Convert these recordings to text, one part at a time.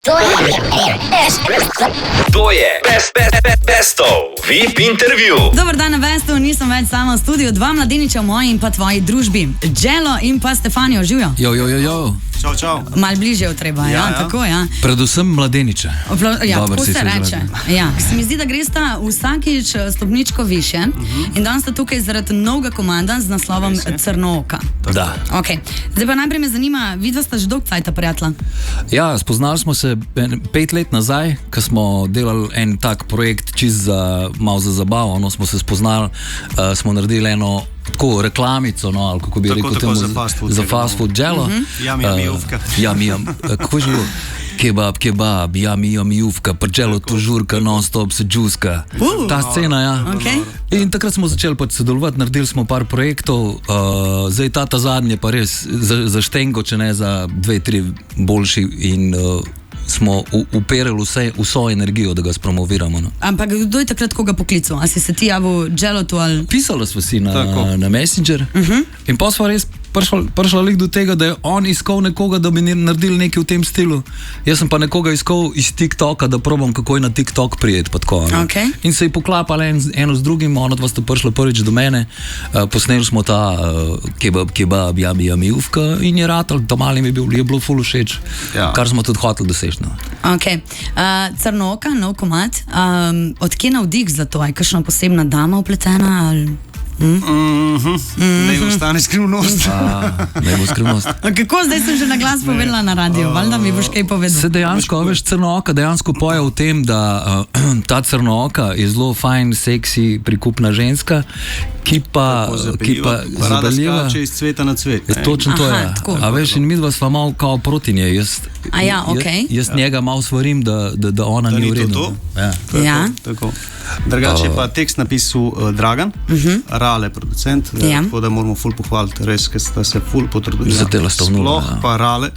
To je Bestov VIP intervju. Dobar dan na Bestu, nisem več sama v studiu, dva mladeniča v moji in pa tvoji družbi. Jello in pa Stefanijo, živijo. Jo. Čau, čau. Mal bližje jo treba, ja. Tako, ja. Predvsem mladeniče. Ja, tako se reče. Ja. Se mi zdi, da gresta vsakič stopničko više in danes sta tukaj zaradi novega komanda z naslovom Crnooka. Da. Okay. Zdaj pa najprej me zanima, vidva sta že dolgo cajta prijatelja? Ja, spoznali smo se 5 let nazaj, ko smo delali en tak projekt malo za zabavo, no, smo se spoznali, smo naredili eno tako reklamico, no, ali kako bi rekel temu, za fast food Jello. Yummy jufka. Kako že kebab, yummy jufka, pa Jello tu žurka, non-stop se džuska. Ta scena, ja. Okay. In takrat smo začeli sodelovati, naredili smo par projektov, zdaj ta zadnje pa res za štengo, če ne za 2-3 boljši in smo uperili vso energijo, da ga spromoviramo. No. Ampak kdo je takrat koga poklical? A si se ti javil Jellotu ali? Pisali smo si na Messenger in pa smo res prišla lik do tega, da je on iskal nekoga, da bi naredili nekaj v tem stilu. Jaz sem pa nekoga iskal iz TikToka, da probam, kako je na TikTok prijeti. Okay. In se je poklapala eno z drugim, ona dva sta prišla prvič do mene, posneli smo ta kebab, yummy jufka in je ratal, to malim je bilo ful všeč, kar smo tudi hoteli doseči. No. Okay. Crnooka, nov komad, odkje navdih za to? Je kakšna posebna dama upletena ali... Ne ostane skrivnost. Ne bo skrivnost. Kako zdaj sem že na glas povedala na radio? Valjda mi boš kaj povedal. Se dejansko, veš, Crnooka dejansko poje v tem, da ta Crnooka je zelo fajn, seksi, prikupna ženska, ki pa rada skače iz cveta na cvet. Točno to je. A veš, in midva sva malo kao proti njej. Jaz njega malo svarim, da ona ni v redu. Ja. Tako. Drugače je pa tekst napisal Dragan, Rale producent, tako da moramo ful pohvaliti, res, ker sta se ful potrudili. Sploh pa Rale,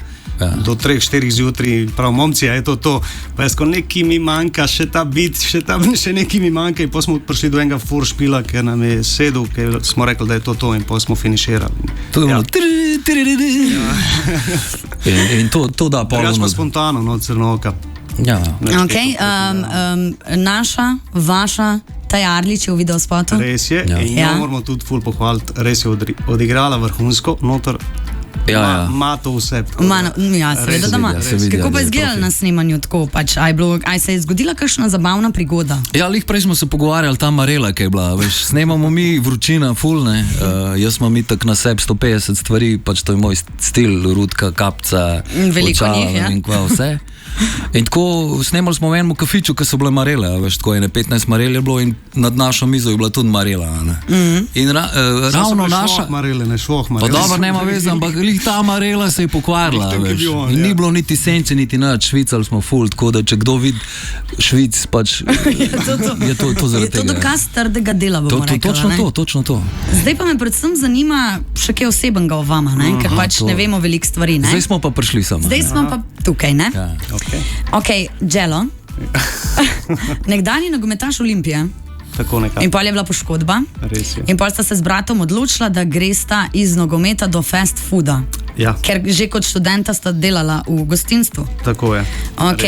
do 3-4 zjutraj, prav momci, je to. Pa jaz, ko nekaj mi manjka, še ta bit, še nekaj mi manjka in pa smo prišli do enega fur špila, ker nam je sedel, ker smo rekli, da je to in pa smo finiširali. To je in to da polno. Drugače pa spontano, no, Crnooka. Ja. Okay, naša, vaša, Taja Arlič je v videospotu. Res je, in jo moramo tudi ful pohvaliti, res je odigrala vrhunsko, notor ima to vse. Ja, seveda, da ima. Kako pa je izgledalo na snemanju tako? Aj se je zgodila kakšna zabavna prigoda? Ja, lih prej smo se pogovarjali, ta Marela, ki je bila, veš, snemamo mi vročina, ful, ne, jaz imam itak na sebi 150 stvari, pač to je moj stil, rutka, kapca, očala in kva vse. In tako snemali smo v enem kafiču, ki so bile Marele, veš, tako 15 Marel je bilo in nad našo mizo je bila tudi Marela. In ravno naša... Marele, ne švoh Marele. Pa dobro, nema veze, ampak ta Marela se je pokvarila, veš. In ni bilo niti sence, niti nič, švicali smo ful, tako da če kdo vidi Švic, pač je to zaradi tega. Je to dokaz trdega dela, bomo rekli. Točno to. Zdaj pa me predvsem zanima še kaj osebenega o vama, ne? Ker pač ne vemo veliko stvari. Ne? Zdaj smo pa prišli samo. Zdaj smo pa tukaj, ne? Ja. Ok, Jello, nekdanji nogometaš Olimpije. Tako nekako. In pol je bila poškodba. Res je. In pol sta se z bratom odločila, da gresta iz nogometa do fast fooda. Ja. Ker že kot študenta sta delala v gostinstvu. Tako je. Ok,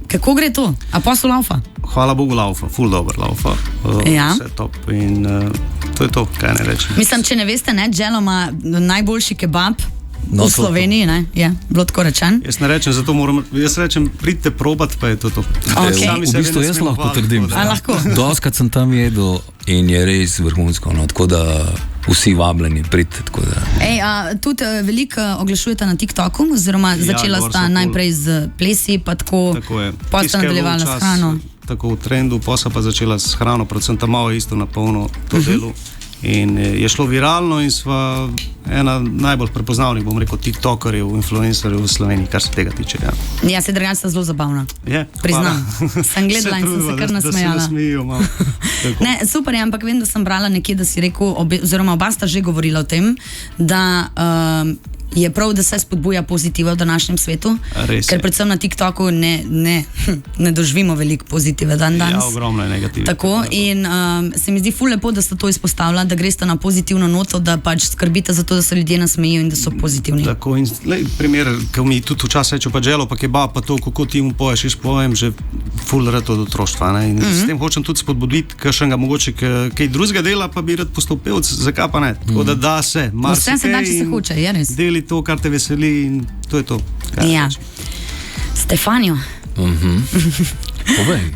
kako gre to? A posel laufa? Hvala Bogu laufa, ful dober laufa. Vse top in to je to, kaj ne rečem. Mislim, če ne veste, ne, Jello ima najboljši kebab v Sloveniji, ne, je bilo tako rečen. Jaz ne rečem, jaz rečem, pridite probat, pa je to. Okay. V bistvu jaz lahko trdim. Doskrat sem tam jedel in je res vrhunsko, no, tako da vsi vabljeni, pridite, tako da. Tudi veliko oglašujete na TikToku, oziroma začela sta najprej z plesi, pa tako je. Pa sta nadaljevala s hrano. Tako v trendu, pa pa začela s hrano, predvsem tam malo isto na polno to delu. In je šlo viralno in sva ena najbolj prepoznavnih, bom rekel, tiktokerjev, influencerjev v Sloveniji, kar se tega tiče. Ja, se drugače sta zelo zabavna. Je, priznam. Sem gledala in sem se kar nasmejala. Da se nasmejijo malo. Ne, super je, ampak vem, da sem brala nekje, da si rekel, oziroma oba sta že govorila o tem, da je prav, da se spodbuja pozitiva v današnjem svetu. Ker predvsem na TikToku ne doživimo veliko pozitive dan danes. Ja, ogromno je negativnih. Tako, in se mi zdi ful lepo, da ste to izpostavila, da greste na pozitivno noto, da pač skrbite za to, da se ljudje nasmejijo in da so pozitivni. Tako, in primer, ko mi tudi včasih reče, pa želo, pa kebab, pa to, kako ti mu poješ, jaz povem, že ful rad od otroštva. In s tem hočem tudi spodbuditi, kakšnega mogoče kaj drugega dela, pa bi rad postal pevec, zakaj pa ne? Tako da se, vse se da, če se hoče, je res. Deli to, kar te veseli in to je to. Ja. Stefanijo.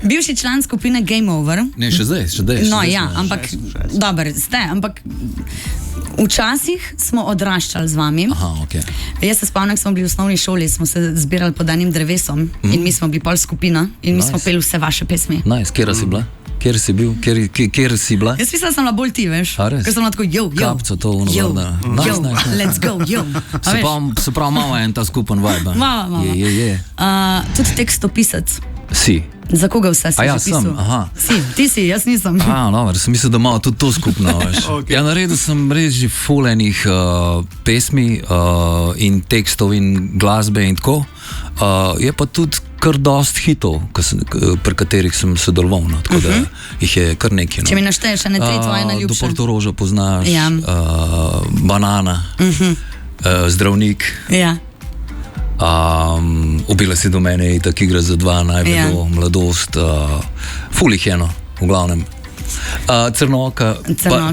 Bivši član skupine Game Over. Ne, še zdaj. No, ja, ampak, dobro, ampak včasih smo odraščali z vami. Aha, ok. Jaz se spomnim, ko smo bili v osnovni šoli, smo se zbirali pod enim drevesom in mi smo bili pol skupina in mi smo peli vse vaše pesmi. Nice, kjera si bila? Kjer si bil? Kjer si bila? Jaz mislim, da sem bila bolj ti, veš? Ker sem bila tako, yo. Kapca to, ono, let's go, yo. Se pravi, malo je en ta skupen vibe. Malo. Tudi tekstopisec. Si. Za koga vse si napisal? Sem, aha. Ti si, jaz nisem. No, sem mislil, da imamo tudi to skupno, veš. Okay. Ja, naredil sem res že ful enih pesmi in tekstov in glasbe in tako. Je pa tudi kar dost hitov, pri katerih sem sodeloval, no, tako da jih je kar nekaj. No. Če mi našteješ, ne tri tvoje najljubše. Do Portoroža poznaš, Banana, Zdravnik. Ja. Ubila si do mene, tako igra za dva, najvedo, Mladost, ful jih je, no, v glavnem. Crnoka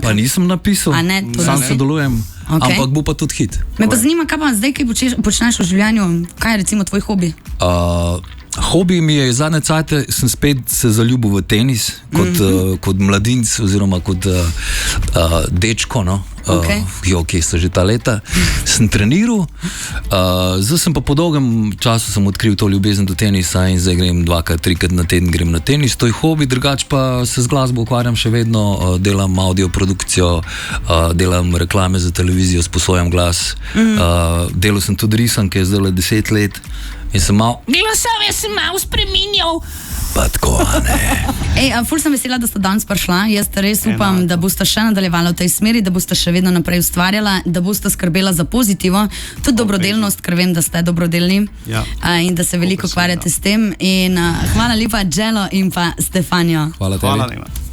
pa nisem napisal, sam sodelujem, ampak bo pa tudi hit. Me pa zanima, kaj pa zdaj, kaj počneš v življenju, kaj je recimo tvoj hobi? Hobi mi je, zadnje cajte sem spet se zaljubil v tenis, kot mladinc oziroma kot dečko, no. Kje so že ta leta, sem treniral, zdaj sem pa po dolgem času sem odkril to ljubezen do tenisa in zdaj grem 2-3 na teden grem na tenis, to je hobi, drugač pa se z glasbo ukvarjam še vedno, delam audio produkcijo, delam reklame za televizijo, sposojam glas, delal sem tudi risanke, zdaj 10 let in sem glasove sem malo spreminjal. Pa tako, ne. Ful sem vesela, da sta danes prišla. Jaz res upam, da boste še nadaljevala v tej smeri, da boste še vedno naprej ustvarjala, da boste skrbela za pozitivo, tudi dobrodelnost, ker vem, da ste dobrodelni in da se veliko ukvarjate s tem. In hvala lepa, Želo in pa Stefanijo. Hvala tebi.